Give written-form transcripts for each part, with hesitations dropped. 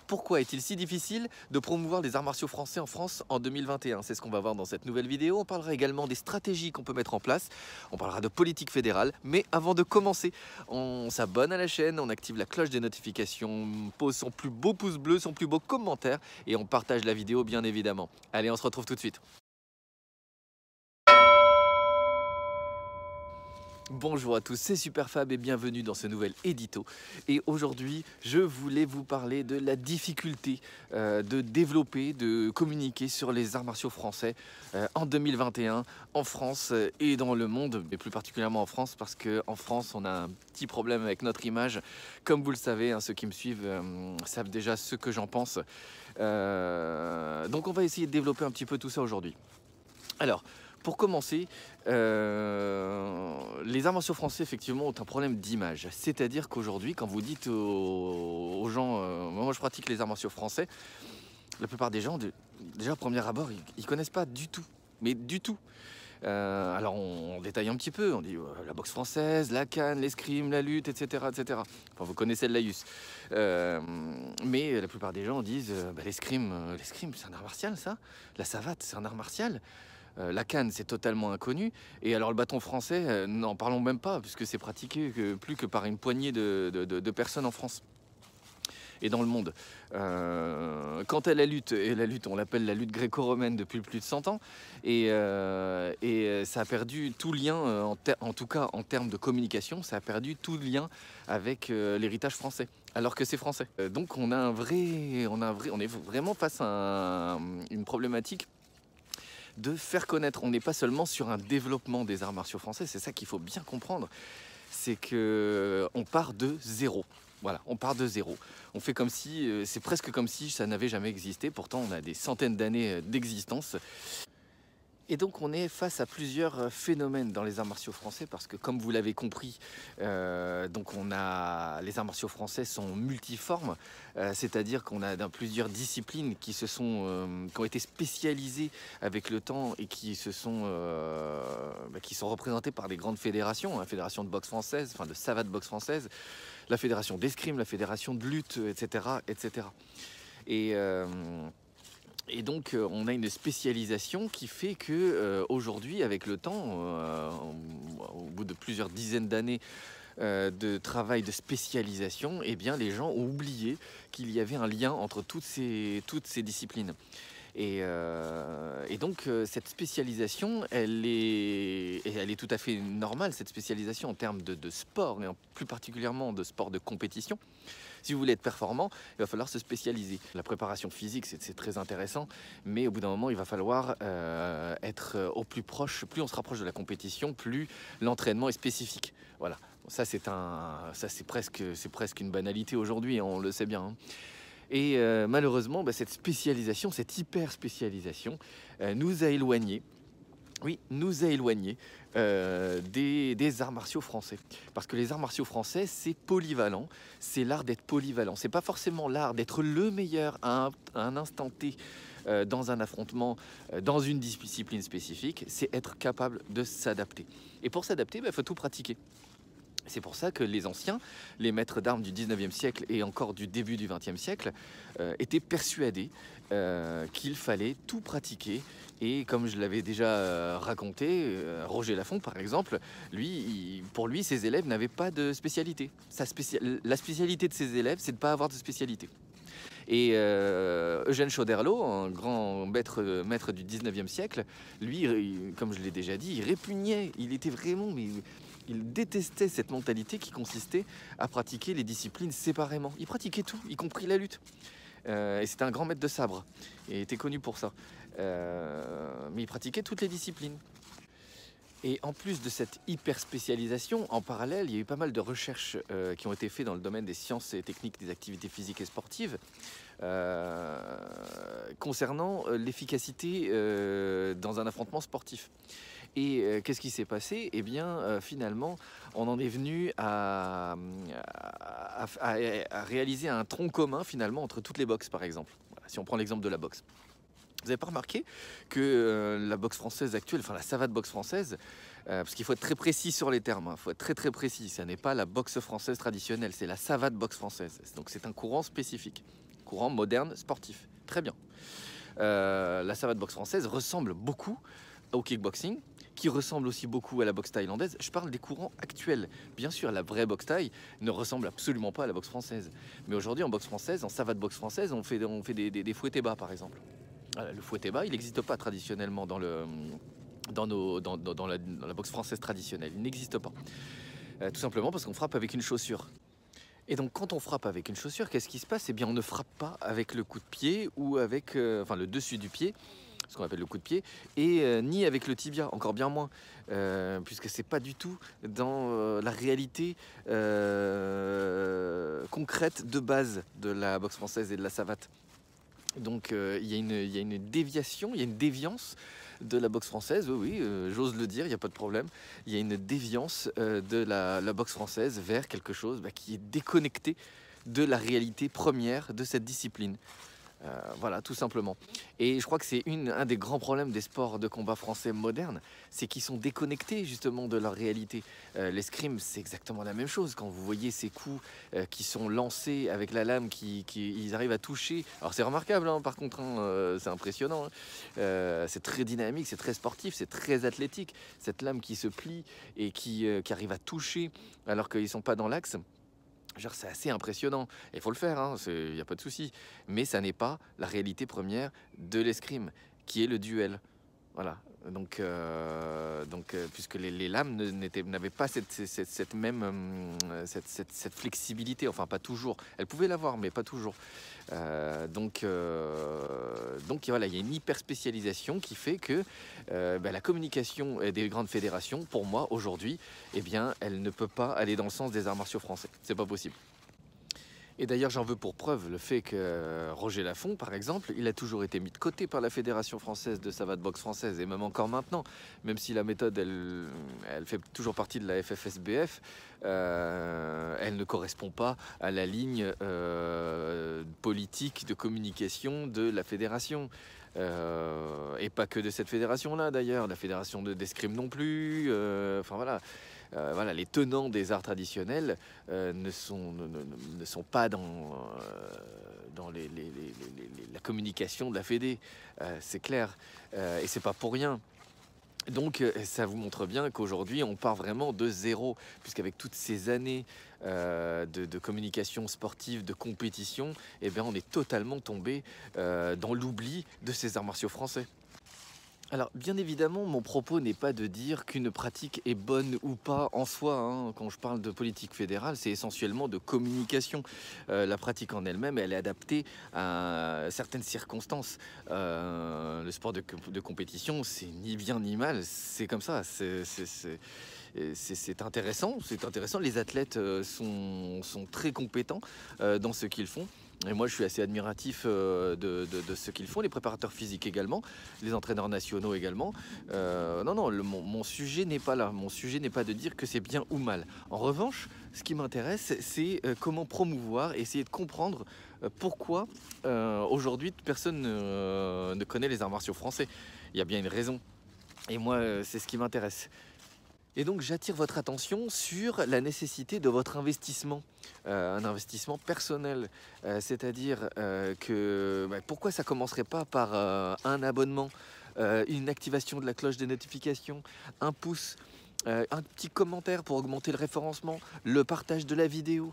Pourquoi est-il si difficile de promouvoir les arts martiaux français en France en 2021? C'est ce qu'on va voir dans cette nouvelle vidéo. On parlera également des stratégies qu'on peut mettre en place. On parlera de politique fédérale. Mais avant de commencer, on s'abonne à la chaîne, on active la cloche des notifications, on pose son plus beau pouce bleu, son plus beau commentaire et on partage la vidéo bien évidemment. Allez, on se retrouve tout de suite. Bonjour à tous, c'est Superfab et bienvenue dans ce nouvel édito. Et aujourd'hui, je voulais vous parler de la difficulté de développer, de communiquer sur les arts martiaux français en 2021 en France et dans le monde, mais plus particulièrement en France, parce qu'en France, on a un petit problème avec notre image. Comme vous le savez, hein, ceux qui me suivent savent déjà ce que j'en pense. Donc on va essayer de développer un petit peu tout ça aujourd'hui. Alors, pour commencer, les arts martiaux français, effectivement, ont un problème d'image. C'est-à-dire qu'aujourd'hui, quand vous dites aux gens moi je pratique les arts martiaux français, la plupart des gens, déjà, au premier abord, ils ne connaissent pas du tout. Mais du tout. Alors, on détaille un petit peu. On dit la boxe française, la canne, l'escrime, la lutte, etc., etc. Enfin, vous connaissez le laïus. Mais la plupart des gens disent l'escrime, c'est un art martial, ça. La savate, c'est un art martial. La canne, c'est totalement inconnu. Et alors le bâton français, n'en parlons même pas, puisque c'est pratiqué plus que par une poignée de personnes en France et dans le monde. Quant à la lutte, on l'appelle la lutte gréco-romaine depuis plus de 100 ans, et ça a perdu tout lien, en tout cas en termes de communication, ça a perdu tout lien avec l'héritage français, alors que c'est français. Donc on est vraiment face à une problématique de faire connaître. On n'est pas seulement sur un développement des arts martiaux français, c'est ça qu'il faut bien comprendre, c'est qu'on part de zéro. Voilà, on part de zéro. On fait comme si, c'est presque comme si ça n'avait jamais existé, pourtant on a des centaines d'années d'existence. Et donc on est face à plusieurs phénomènes dans les arts martiaux français parce que comme vous l'avez compris, donc les arts martiaux français sont multiformes, c'est-à-dire qu'on a dans plusieurs disciplines qui ont été spécialisées avec le temps et qui sont représentées par des grandes fédérations, la fédération de boxe française, enfin de savate boxe française, la fédération d'escrime, la fédération de lutte, etc., etc. Et donc on a une spécialisation qui fait que aujourd'hui, avec le temps, au bout de plusieurs dizaines d'années de travail de spécialisation, eh bien les gens ont oublié qu'il y avait un lien entre toutes ces disciplines. Et donc cette spécialisation, elle est tout à fait normale, cette spécialisation en termes de sport, et plus particulièrement de sport de compétition. Si vous voulez être performant, il va falloir se spécialiser. La préparation physique, c'est très intéressant, mais au bout d'un moment, il va falloir être au plus proche. Plus on se rapproche de la compétition, plus l'entraînement est spécifique. Voilà, ça c'est presque une banalité aujourd'hui, hein, on le sait bien, hein. Et malheureusement, cette spécialisation, cette hyper spécialisation, nous a éloignés. Oui, nous a éloignés des arts martiaux français. Parce que les arts martiaux français, c'est polyvalent, c'est l'art d'être polyvalent. C'est pas forcément l'art d'être le meilleur à un instant T dans un affrontement, dans une discipline spécifique, c'est être capable de s'adapter. Et pour s'adapter, il faut tout pratiquer. C'est pour ça que les anciens, les maîtres d'armes du 19e siècle et encore du début du 20e siècle, étaient persuadés qu'il fallait tout pratiquer. Et comme je l'avais déjà raconté, Roger Lafont par exemple, pour lui, ses élèves n'avaient pas de spécialité. La spécialité de ses élèves, c'est de ne pas avoir de spécialité. Et Eugène Choderlos, un grand maître du 19e siècle, lui, comme je l'ai déjà dit, il répugnait, il était vraiment... Il détestait cette mentalité qui consistait à pratiquer les disciplines séparément. Il pratiquait tout, y compris la lutte. Et c'était un grand maître de sabre, et était connu pour ça. Mais il pratiquait toutes les disciplines. Et en plus de cette hyper spécialisation, en parallèle, il y a eu pas mal de recherches qui ont été faites dans le domaine des sciences et techniques des activités physiques et sportives concernant l'efficacité dans un affrontement sportif. Et qu'est-ce qui s'est passé? Eh bien, finalement, on en est venu à réaliser un tronc commun, finalement, entre toutes les boxes, par exemple. Voilà, si on prend l'exemple de la boxe. Vous n'avez pas remarqué que la boxe française actuelle, enfin la savate boxe française, parce qu'il faut être très précis sur les termes, il faut être très précis, ça n'est pas la boxe française traditionnelle, c'est la savate boxe française. Donc c'est un courant spécifique. courant moderne sportif. Très bien. La savate boxe française ressemble beaucoup au kickboxing, qui ressemble aussi beaucoup à la boxe thaïlandaise. Je parle des courants actuels. Bien sûr, la vraie boxe thaï ne ressemble absolument pas à la boxe française. Mais aujourd'hui, en boxe française, en savate boxe française, on fait des fouettés bas, par exemple. Le fouetté bas, il n'existe pas traditionnellement dans la boxe française traditionnelle. Il n'existe pas. Tout simplement parce qu'on frappe avec une chaussure. Et donc quand on frappe avec une chaussure, qu'est-ce qui se passe? Eh bien on ne frappe pas avec le coup de pied ou avec le dessus du pied, ce qu'on appelle le coup de pied, et ni avec le tibia, encore bien moins, puisque c'est pas du tout dans la réalité concrète de base de la boxe française et de la savate. Donc il y a une déviation, il y a une déviance de la boxe française, oui, j'ose le dire, il n'y a pas de problème. Il y a une déviance de la boxe française vers quelque chose qui est déconnecté de la réalité première de cette discipline. Voilà, tout simplement. Et je crois que c'est un des grands problèmes des sports de combat français modernes, c'est qu'ils sont déconnectés justement de leur réalité. L'escrime, c'est exactement la même chose. Quand vous voyez ces coups qui sont lancés avec la lame, ils arrivent à toucher. Alors c'est remarquable, hein, par contre, hein, c'est impressionnant. Hein. C'est très dynamique, c'est très sportif, c'est très athlétique. Cette lame qui se plie et qui arrive à toucher alors qu'ils ne sont pas dans l'axe. C'est assez impressionnant, il faut le faire, il n'y a pas de souci. Mais ça n'est pas la réalité première de l'escrime, qui est le duel. Voilà, donc puisque les lames n'avaient pas cette flexibilité, enfin pas toujours. Elles pouvaient l'avoir, mais pas toujours. Donc voilà, il y a une hyper spécialisation qui fait que la communication des grandes fédérations, pour moi aujourd'hui, eh bien, elle ne peut pas aller dans le sens des arts martiaux français. C'est pas possible. Et d'ailleurs, j'en veux pour preuve le fait que Roger Lafont, par exemple, il a toujours été mis de côté par la Fédération française de savate boxe française, et même encore maintenant, même si la méthode, elle fait toujours partie de la FFSBF, elle ne correspond pas à la ligne politique de communication de la fédération. Et pas que de cette fédération-là, d'ailleurs, la fédération d'escrime non plus, enfin voilà. Voilà, les tenants des arts traditionnels ne sont pas dans la communication de la Fédé, c'est clair, et c'est pas pour rien. Donc ça vous montre bien qu'aujourd'hui on part vraiment de zéro, puisqu'avec toutes ces années de communication sportive, de compétition, eh bien, on est totalement tombé dans l'oubli de ces arts martiaux français. Alors, bien évidemment, mon propos n'est pas de dire qu'une pratique est bonne ou pas en soi. Hein. Quand je parle de politique fédérale, c'est essentiellement de communication. La pratique en elle-même, elle est adaptée à certaines circonstances. Le sport de compétition, c'est ni bien ni mal, c'est comme ça. C'est intéressant, c'est intéressant. Les athlètes sont très compétents dans ce qu'ils font. Et moi, je suis assez admiratif de ce qu'ils font, les préparateurs physiques également, les entraîneurs nationaux également. Non, mon sujet n'est pas là. Mon sujet n'est pas de dire que c'est bien ou mal. En revanche, ce qui m'intéresse, c'est comment promouvoir et essayer de comprendre pourquoi aujourd'hui personne ne connaît les arts martiaux français. Il y a bien une raison. Et moi, c'est ce qui m'intéresse. Et donc j'attire votre attention sur la nécessité de votre investissement, un investissement personnel, c'est-à-dire que pourquoi ça commencerait pas par un abonnement, une activation de la cloche des notifications, un pouce, un petit commentaire pour augmenter le référencement, le partage de la vidéo.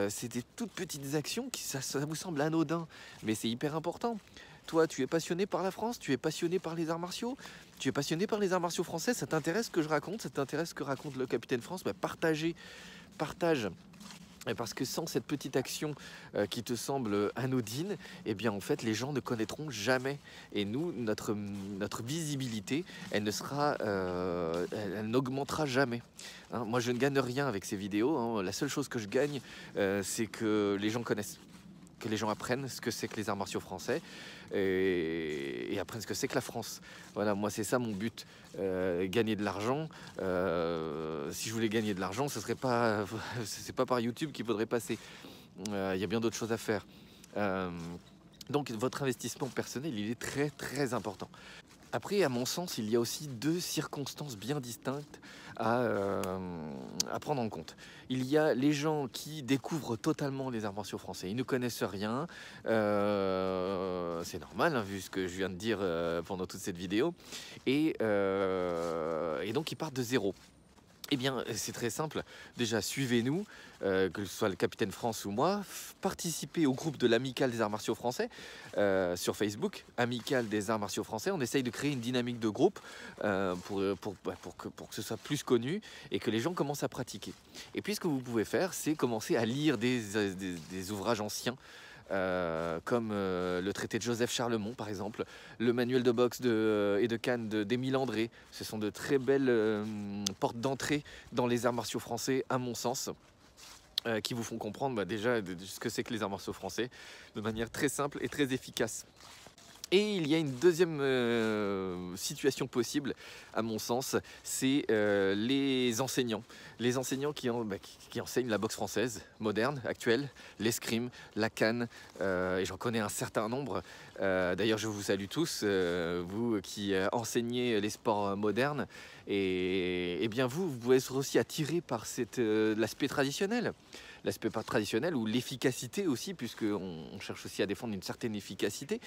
C'est des toutes petites actions qui ça vous semble anodin, mais c'est hyper important. Toi, tu es passionné par la France, tu es passionné par les arts martiaux, tu es passionné par les arts martiaux français, ça t'intéresse ce que je raconte, ça t'intéresse ce que raconte le Capitaine France, partage. Et parce que sans cette petite action qui te semble anodine, eh bien en fait les gens ne connaîtront jamais. Et nous, notre visibilité, elle n'augmentera jamais. Hein, moi je ne gagne rien avec ces vidéos, hein. La seule chose que je gagne, c'est que les gens connaissent, que les gens apprennent ce que c'est que les arts martiaux français et apprennent ce que c'est que la France. Voilà, moi c'est ça mon but, gagner de l'argent. Si je voulais gagner de l'argent, ce serait pas, c'est pas par YouTube qu'il faudrait passer. Il y a bien d'autres choses à faire. Donc votre investissement personnel, il est très très important. Après, à mon sens, il y a aussi deux circonstances bien distinctes à, euh, à prendre en compte. Il y a les gens qui découvrent totalement les arts martiaux français. Ils ne connaissent rien. C'est normal, hein, vu ce que je viens de dire pendant toute cette vidéo. Et donc, ils partent de zéro. Eh bien, c'est très simple. Déjà, suivez-nous, que ce soit le Capitaine France ou moi. Participez au groupe de l'Amicale des Arts Martiaux Français sur Facebook, Amicale des Arts Martiaux Français. On essaye de créer une dynamique de groupe pour que ce soit plus connu et que les gens commencent à pratiquer. Et puis, ce que vous pouvez faire, c'est commencer à lire des ouvrages anciens. Comme le traité de Joseph Charlemont par exemple, le manuel de boxe et de Cannes d'Émile André. Ce sont de très belles portes d'entrée dans les arts martiaux français à mon sens, qui vous font comprendre déjà de ce que c'est que les arts martiaux français de manière très simple et très efficace. Et il y a une deuxième situation possible, à mon sens, c'est les enseignants. Les enseignants qui enseignent la boxe française, moderne, actuelle, l'escrime, la canne, et j'en connais un certain nombre. D'ailleurs, je vous salue tous, vous qui enseignez les sports modernes. Et bien vous pouvez être aussi attiré par l'aspect traditionnel. L'aspect traditionnel ou l'efficacité aussi, puisqu'on cherche aussi à défendre une certaine efficacité,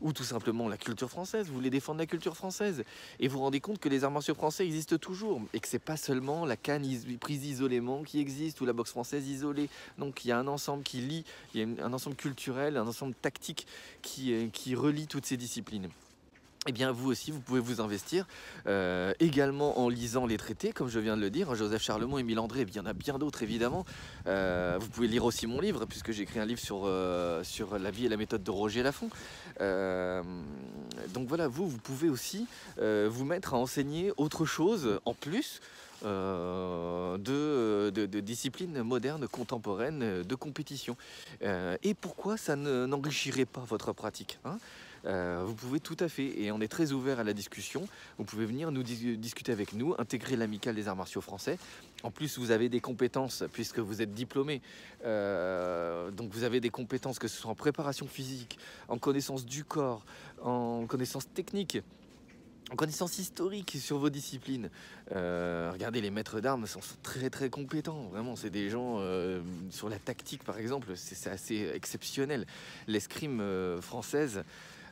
ou tout simplement la culture française. Vous voulez défendre la culture française et vous vous rendez compte que les arts martiaux français existent toujours et que c'est pas seulement la canne prise isolément qui existe ou la boxe française isolée. Donc il y a un ensemble qui lie, il y a un ensemble culturel, un ensemble tactique qui relie toutes ces disciplines. Eh bien, vous aussi, vous pouvez vous investir également en lisant les traités, comme je viens de le dire, Joseph Charlemont, Émile André, et bien, il y en a bien d'autres évidemment. Vous pouvez lire aussi mon livre, puisque j'ai écrit un livre sur la vie et la méthode de Roger Laffont. Donc voilà, vous pouvez aussi vous mettre à enseigner autre chose en plus de disciplines modernes, contemporaines, de compétition. Et pourquoi ça n'enrichirait pas votre pratique, hein? Vous pouvez tout à fait, et on est très ouvert à la discussion. Vous pouvez venir nous discuter avec nous, intégrer l'Amicale des Arts Martiaux Français. En plus, vous avez des compétences, puisque vous êtes diplômé. Donc vous avez des compétences, que ce soit en préparation physique, en connaissance du corps, en connaissance technique, en connaissance historique sur vos disciplines. Regardez, les maîtres d'armes sont très très compétents, vraiment, c'est des gens sur la tactique par exemple, c'est assez exceptionnel. L'escrime française,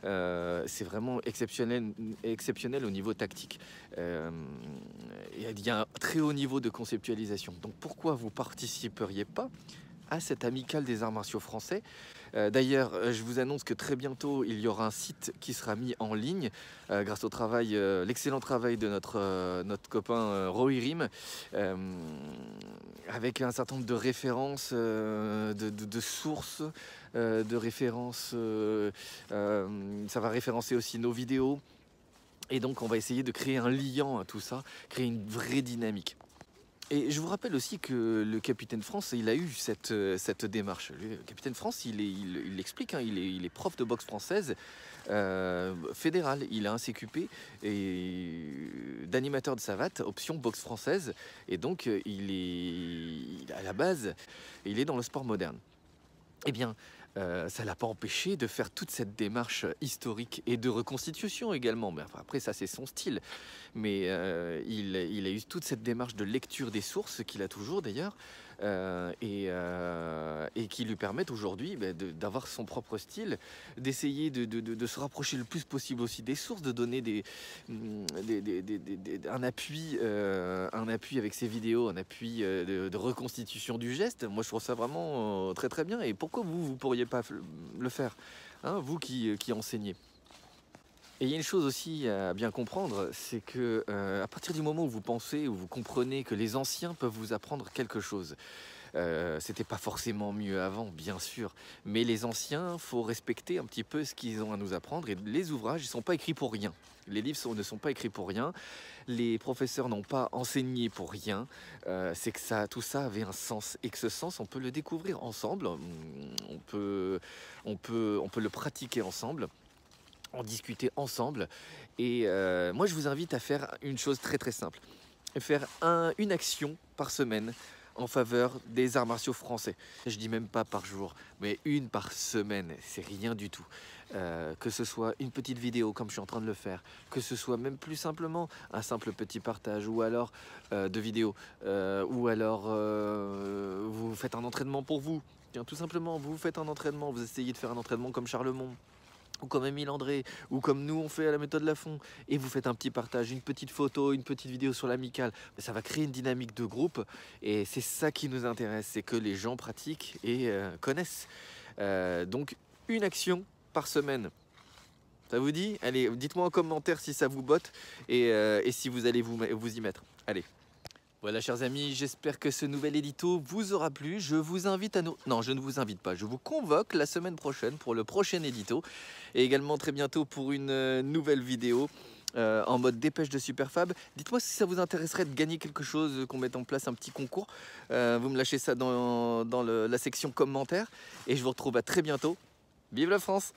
c'est vraiment exceptionnel au niveau tactique. Il y a un très haut niveau de conceptualisation. Donc pourquoi vous participeriez pas à cette amicale des arts martiaux français? D'ailleurs, je vous annonce que très bientôt, il y aura un site qui sera mis en ligne grâce au travail, l'excellent travail de notre copain Roy Rim, avec un certain nombre de références, de sources, de références. Ça va référencer aussi nos vidéos. Et donc, on va essayer de créer un lien à tout ça, créer une vraie dynamique. Et je vous rappelle aussi que le Capitaine France, il a eu cette démarche. Le Capitaine France, il l'explique, hein, il est prof de boxe française fédéral. Il a un CQP et d'animateur de savate, option boxe française. Et donc, à la base, il est dans le sport moderne. Eh bien, ça ne l'a pas empêché de faire toute cette démarche historique et de reconstitution également. Mais enfin, après, ça, c'est son style. Mais il a eu toute cette démarche de lecture des sources, qu'il a toujours d'ailleurs, et qui lui permettent aujourd'hui d'avoir son propre style, d'essayer de se rapprocher le plus possible aussi des sources, de donner un appui avec ses vidéos, un appui de reconstitution du geste. Moi, je trouve ça vraiment très très bien. Et pourquoi vous pourriez pas le faire, hein, vous qui enseignez? Et il y a une chose aussi à bien comprendre, c'est que à partir du moment où vous pensez, où vous comprenez que les anciens peuvent vous apprendre quelque chose, c'était pas forcément mieux avant, bien sûr, mais les anciens, faut respecter un petit peu ce qu'ils ont à nous apprendre. Et les ouvrages, ils sont pas écrits pour rien. Les livres ne sont pas écrits pour rien. Les professeurs n'ont pas enseigné pour rien. C'est que tout ça avait un sens, et que ce sens, on peut le découvrir ensemble. On peut le pratiquer ensemble, en discuter ensemble. Et moi, je vous invite à faire une chose très très simple. Faire une action par semaine en faveur des arts martiaux français. Je dis même pas par jour, mais une par semaine, c'est rien du tout. Que ce soit une petite vidéo comme je suis en train de le faire, que ce soit même plus simplement un simple petit partage ou alors de vidéos, ou alors vous faites un entraînement pour vous. Tiens, tout simplement, vous faites un entraînement, vous essayez de faire un entraînement comme Charlemont, ou comme Émile André, ou comme nous on fait à la méthode Lafont, et vous faites un petit partage, une petite photo, une petite vidéo sur l'amicale, ça va créer une dynamique de groupe, et c'est ça qui nous intéresse, c'est que les gens pratiquent et connaissent. Donc une action par semaine. Ça vous dit? Allez, dites-moi en commentaire si ça vous botte, et si vous allez vous y mettre. Allez. Voilà, chers amis, j'espère que ce nouvel édito vous aura plu. Je vous invite à nous... Non, je ne vous invite pas. Je vous convoque la semaine prochaine pour le prochain édito. Et également très bientôt pour une nouvelle vidéo en mode dépêche de Superfab. Dites-moi si ça vous intéresserait de gagner quelque chose, qu'on mette en place un petit concours. Vous me lâchez ça dans la section commentaires. Et je vous retrouve à très bientôt. Vive la France!